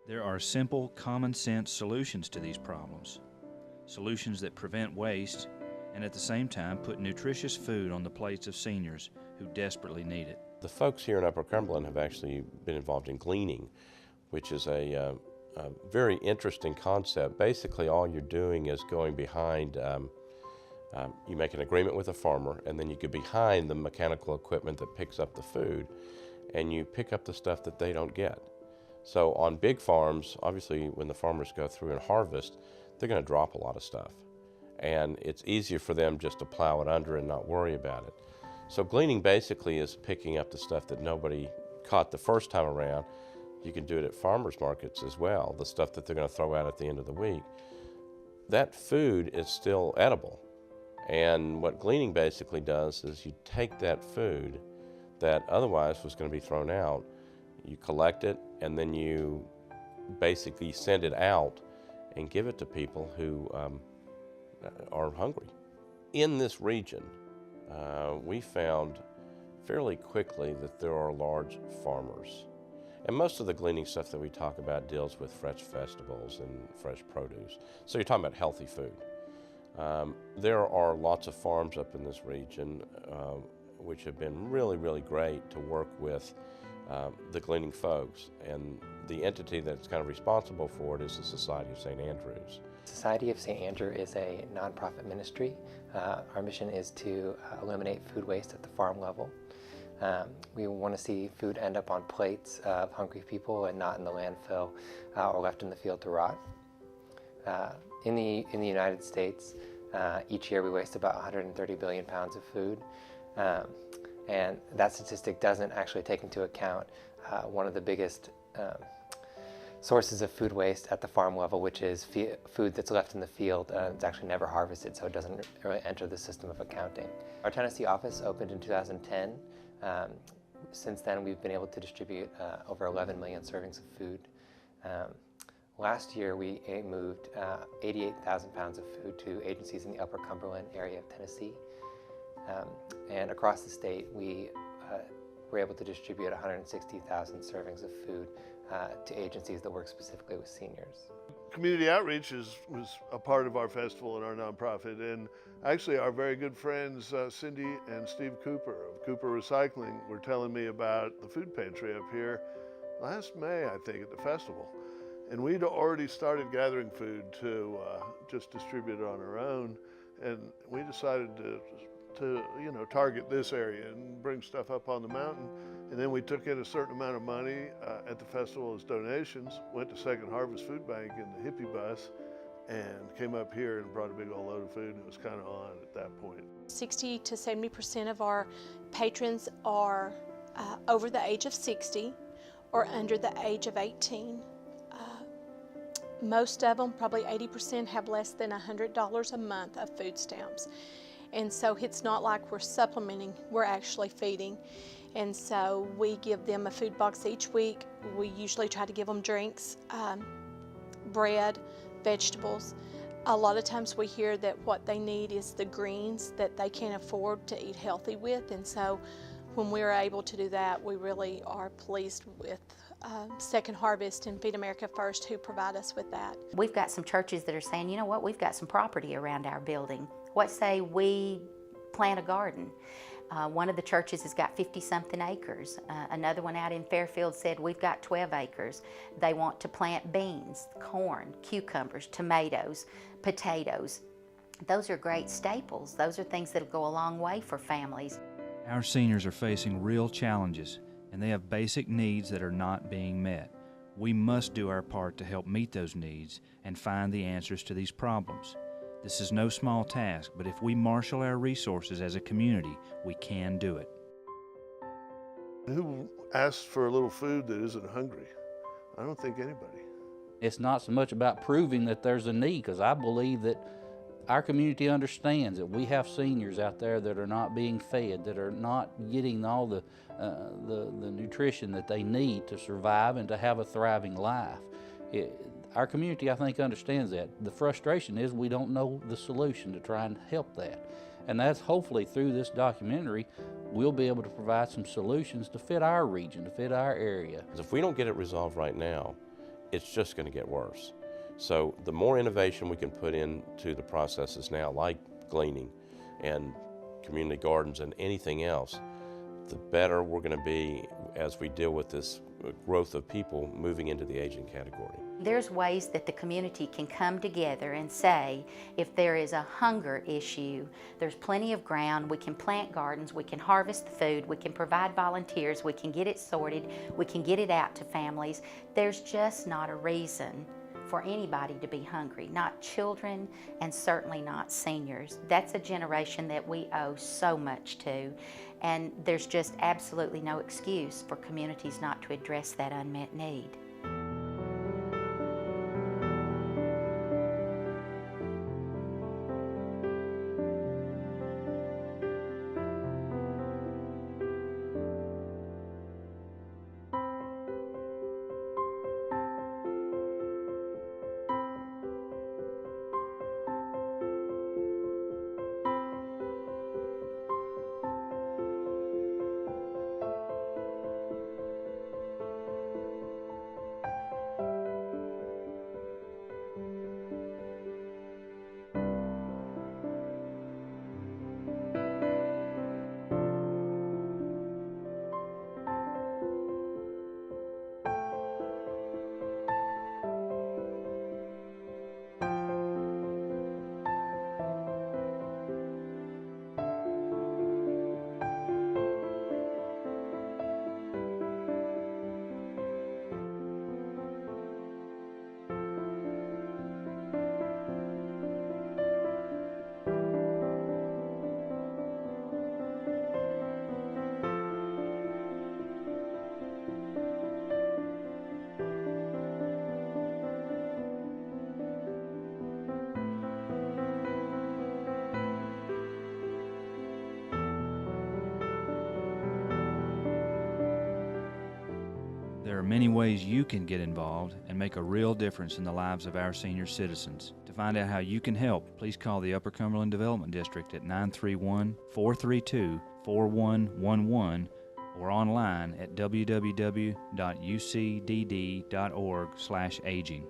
There are simple, common-sense solutions to these problems. Solutions that prevent waste and at the same time put nutritious food on the plates of seniors who desperately need it. The folks here in Upper Cumberland have actually been involved in gleaning, which is a very interesting concept. Basically, all you're doing is going behind, you make an agreement with a farmer, and then you go behind the mechanical equipment that picks up the food, and you pick up the stuff that they don't get. So on big farms, obviously when the farmers go through and harvest, they're going to drop a lot of stuff. And it's easier for them just to plow it under and not worry about it. So gleaning basically is picking up the stuff that nobody caught the first time around. You can do it at farmers markets as well, the stuff that they're going to throw out at the end of the week. That food is still edible. And what gleaning basically does is you take that food that otherwise was going to be thrown out, you collect it, and then you basically send it out and give it to people who are hungry. In this region, we found fairly quickly that there are large farmers. And most of the gleaning stuff that we talk about deals with fresh vegetables and fresh produce. So you're talking about healthy food. There are lots of farms up in this region which have been really, really great to work with the gleaning folks, and the entity that's kind of responsible for it is the Society of St. Andrews. Society of St. Andrew is a nonprofit ministry. Our mission is to eliminate food waste at the farm level. We want to see food end up on plates of hungry people and not in the landfill or left in the field to rot. In the United States, each year we waste about 130 billion pounds of food. And that statistic doesn't actually take into account one of the biggest sources of food waste at the farm level, which is food that's left in the field. It's actually never harvested, so it doesn't really enter the system of accounting. Our Tennessee office opened in 2010. Since then, we've been able to distribute over 11 million servings of food. Last year, we moved 88,000 pounds of food to agencies in the Upper Cumberland area of Tennessee. And across the state, we were able to distribute 160,000 servings of food to agencies that work specifically with seniors. Community outreach was a part of our festival and our nonprofit, and actually our very good friends Cindy and Steve Cooper of Cooper Recycling were telling me about the food pantry up here last May, I think, at the festival. And we'd already started gathering food to just distribute it on our own, and we decided to target this area and bring stuff up on the mountain. And then we took in a certain amount of money at the festival as donations, went to Second Harvest Food Bank in the hippie bus, and came up here and brought a big old load of food, and it was kind of on at that point. 60 to 70% of our patrons are over the age of 60 or under the age of 18. Most of them, probably 80%, have less than $100 a month of food stamps. And so it's not like we're supplementing, we're actually feeding. And so we give them a food box each week. We usually try to give them drinks, bread, vegetables. A lot of times we hear that what they need is the greens that they can't afford to eat healthy with. And so when we're able to do that, we really are pleased with Second Harvest and Feed America First, who provide us with that. We've got some churches that are saying, you know what, we've got some property around our building. What say we plant a garden? One of the churches has got 50-something acres. Another one out in Fairfield said, we've got 12 acres. They want to plant beans, corn, cucumbers, tomatoes, potatoes. Those are great staples. Those are things that'll go a long way for families. Our seniors are facing real challenges, and they have basic needs that are not being met. We must do our part to help meet those needs and find the answers to these problems. This is no small task, but if we marshal our resources as a community, we can do it. Who asks for a little food that isn't hungry? I don't think anybody. It's not so much about proving that there's a need, because I believe that our community understands that we have seniors out there that are not being fed, that are not getting all the nutrition that they need to survive and to have a thriving life. Our community, I think, understands that. The frustration is we don't know the solution to try and help that. And that's hopefully through this documentary, we'll be able to provide some solutions to fit our region, to fit our area. If we don't get it resolved right now, it's just going to get worse. So the more innovation we can put into the processes now, like gleaning and community gardens and anything else, the better we're going to be as we deal with this growth of people moving into the aging category. There's ways that the community can come together and say, if there is a hunger issue, there's plenty of ground, we can plant gardens, we can harvest the food, we can provide volunteers, we can get it sorted, we can get it out to families. There's just not a reason for anybody to be hungry, not children and certainly not seniors. That's a generation that we owe so much to, and there's just absolutely no excuse for communities not to address that unmet need. There are many ways you can get involved and make a real difference in the lives of our senior citizens. To find out how you can help, please call the Upper Cumberland Development District at 931-432-4111 or online at www.ucdd.org/aging.